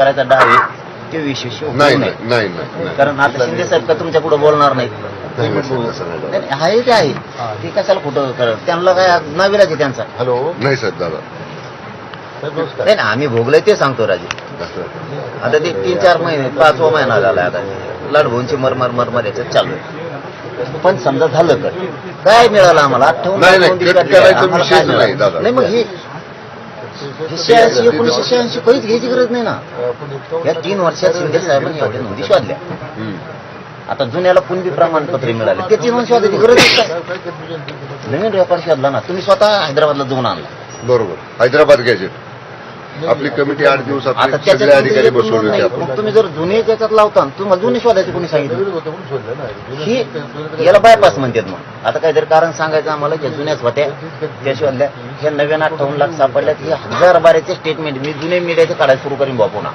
करायचा डाव आहे ते विशेष नाही नाही नाही नाही कारण आता शिंदे साहेब का तुमच्या पुढे बोलणार नाही आहे ते आहे ते कशाला कुठं करत त्यांना काय नाविलाज आहे त्यांचा. हॅलो नाही साहेब दादा नाही ना आम्ही भोगलोय ते सांगतो राजे. आता ते 3-4 महिने 5वा महिना झाला आता लाडभोंची मरमर याच्यात चालू आहे. पण समजा झालं तर काय मिळालं आम्हाला 58 नाही मग हे 86 1986 काहीच घ्यायची गरज नाही ना. या 3 वर्षात शिंदे साहेबांनी एवढ्या नोंदी शोधल्या. आता जुन्याला कुणबी प्रमाणपत्र मिळाले ते 3 शोधायची गरज काय. नवीन रेकॉर्ड शोधला ना तुम्ही स्वतः हैदराबादला जाऊन आणला. बरोबर हैदराबाद गॅजेट आपली कमिटी 8 दिवसात आता सगळे अधिकारी बसवले होते. मग तुम्ही जर जुने त्याच्यात लावता तुम्हाला जुने शोधायचे कोणी सांगितलं ही याला बायपास म्हणतात. मग आता काहीतरी कारण सांगायचं आम्हाला ज्या जुन्याच होत्या त्या शोधल्या ह्या नव्यानं 58 लाख सापडल्यात. हे 1000-1200 स्टेटमेंट मी जुने मीडियाचे काढायला सुरू करीन बापुना.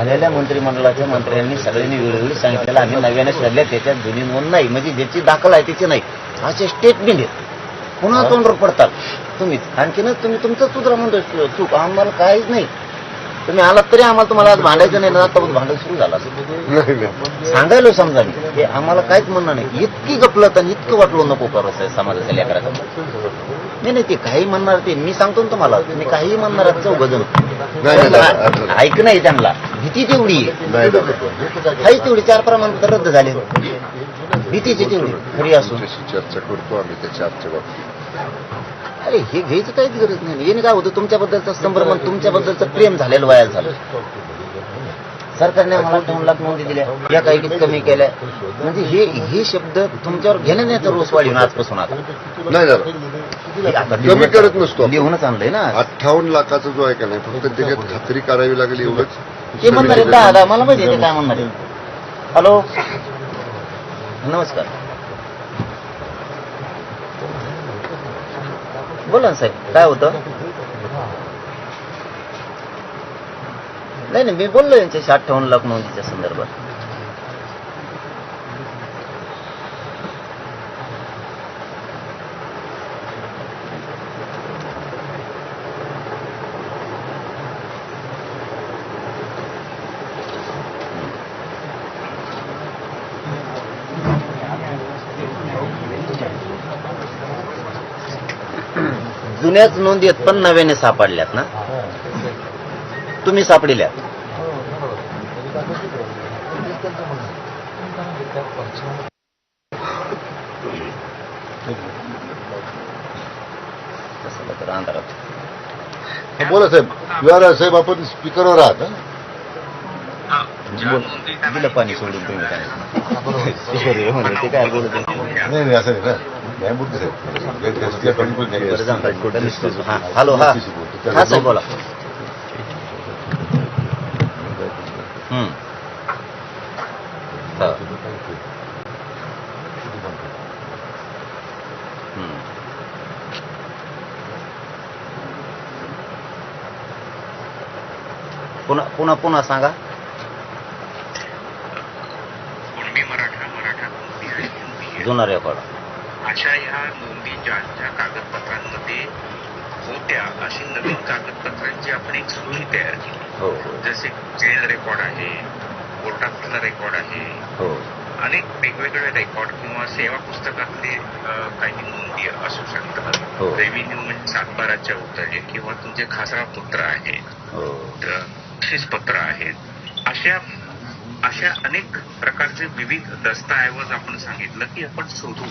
आलेल्या मंत्रिमंडळाच्या मंत्र्यांनी सगळ्यांनी वेळोवेळी सांगितलेलं आम्ही नव्याने शोधल्या त्याच्यात जुनी नोंद नाही म्हणजे ज्याची दाखल आहे त्याची नाही असे स्टेटमेंट आहेत. पुन्हा तोंडवर पडतात तुम्ही आणखीनच तुम्ही तुमचं सुद्धा म्हणतो चूक आम्हाला काहीच नाही. तुम्ही आलात तरी आम्हाला तुम्हाला आज भांडायचं नाही ना. आता भांडण सुरू झालं असं सांगायलो समजा मी हे आम्हाला काहीच म्हणणं नाही. इतकी गपलत आणि इतकं वाटलो नको करत समाजाच्या लेकराचं. नाही ते काही म्हणणार ते मी सांगतो ना तुम्हाला तुम्ही काही म्हणणार चौघजण ऐक नाही त्यांना भीती तेवढी आहे तेवढी 4 प्रमाणपत्र रद्द झाले भीतीची तेवढी खरी असून चर्चा करतो आम्ही त्या चर्चेच्या बाबतीत. अरे हे घ्यायचं काहीच गरज नाही. याने काय होतं तुमच्याबद्दलचं संभ्रमण तुमच्याबद्दलचं प्रेम झालेलं वाया झालं. सरकारने आम्हाला 2 लाख नोंदी दिल्या या काही कमी केल्या म्हणजे हे शब्द तुमच्यावर घेण्याचा रोष वाढीन आजपासून. आता नाही दादा कमी करत नसतो लिहूनच आणलंय ना. 58 लाखाचा जो आहे का नाही फक्त त्याच्यात खात्री करावी लागेल एवढंच ते म्हणणार आहे 10 मला माहिती आहे ते काय म्हणणार आहे. हॅलो नमस्कार बोला ना साहेब काय होतं. नाही मी बोललो यांच्याशी 58 लाख नोंदीच्या संदर्भात. जुन्याच नोंदी आहेत पण नव्याने सापडल्यात ना तुम्ही सापडिल्यात. अंधारात बोला साहेब साहेब आपण स्पीकरवर आहात. दिलं पाणी सोडून तुम्ही काय ते काय बोलत नाही असं नाही ना. हॅलो हा साहेब बोला. पुन्हा सांगा. जुना रेकॉर्ड अशा ह्या नोंदी ज्या कागदपत्रांमध्ये होत्या अशी नवीन कागदपत्रांची आपण एक सूची तयार केली. जसे जेल रेकॉर्ड आहे कोर्टातला रेकॉर्ड आहे अनेक वेगवेगळे रेकॉर्ड किंवा सेवा पुस्तकातले काही नोंदी असू शकतात. रेव्हेन्यू म्हणजे 7/12च्या उतरले किंवा तुमचे खासरा पत्र आहेत बक्षीस पत्र आहेत अशा अनेक प्रकारचे विविध दस्तऐवज आपण सांगितलं की आपण शोधू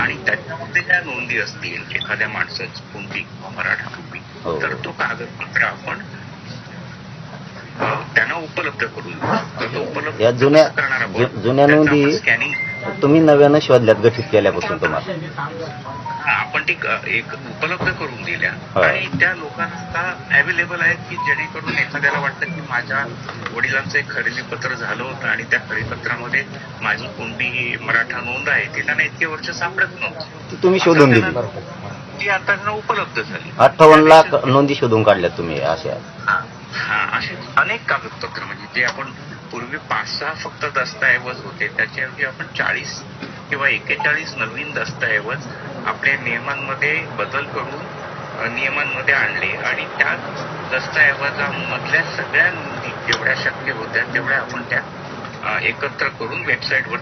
आणि त्याच्यामध्ये ज्या नोंदी असतील एखाद्या माणसाची कोणती मराठा कुणबी तर तो कागदपत्र आपण त्यांना उपलब्ध करून या जुन्या नोंदी स्कॅनिंग तुम्ही नव्यानं शोधल्यात गठीत केल्यापासून तुम्हाला आपण ती एक उपलब्ध करून दिल्या आणि त्या लोकांना अवेलेबल आहेत की जेणेकरून एखाद्याला वाटतं की माझ्या वडिलांचं एक खरेदी पत्र झालं होतं आणि त्या खरेदीपत्रामध्ये माझी कोणती मराठा नोंद आहे ती त्यांना इतके वर्ष सापडत नव्हती. तुम्ही शोधून दिली ती आता त्यांना उपलब्ध झाली. 58 लाख नोंदी शोधून काढल्यात तुम्ही अशा. असे अनेक कागदपत्र म्हणजे जे आपण पूर्वी 5-6 फक्त दस्तऐवज होते त्याच्याऐवजी आपण 40 किंवा 41 नवीन दस्तऐवज आपल्या नियमांमध्ये बदल करून नियमांमध्ये आणले आणि त्या दस्तऐवजामधल्या सगळ्या नोंदी जेवढ्या शक्य होत्या तेवढ्या आपण त्या एकत्र करून वेबसाईटवर